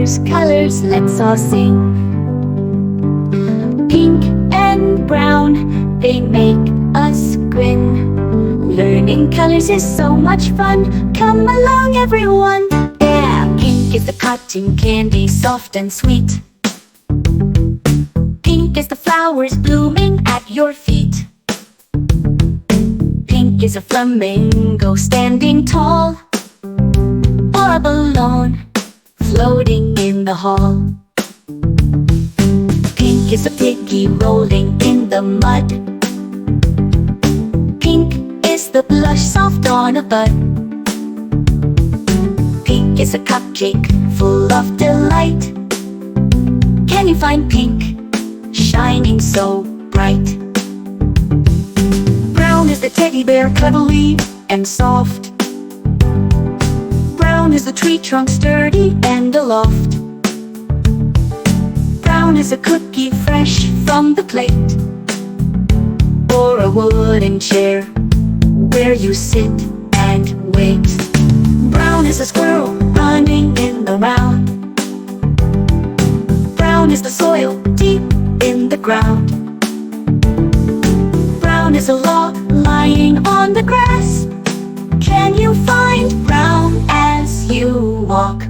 Here's colors, let's all sing. Pink and brown, they make us grin. Learning colors is so much fun. Come along, everyone. Yeah, pink is the cotton candy, soft and sweet. Pink is the flowers blooming at your feet. Pink is a flamingo standing tall, or a balloon floating in the hall. Pink is a piggy rolling in the mud. Pink is the blush soft on a bud. Pink is a cupcake full of delight. Can you find pink shining so bright? Brown is the teddy bear, cuddly and soft. Brown is the tree trunk, sturdy and aloft. Brown is a cookie fresh from the plate, or a wooden chair where you sit and wait. Brown is a squirrel running in the round. Brown is the soil deep in the ground. Brown is a log lying on the grass. Can you find brown as you walk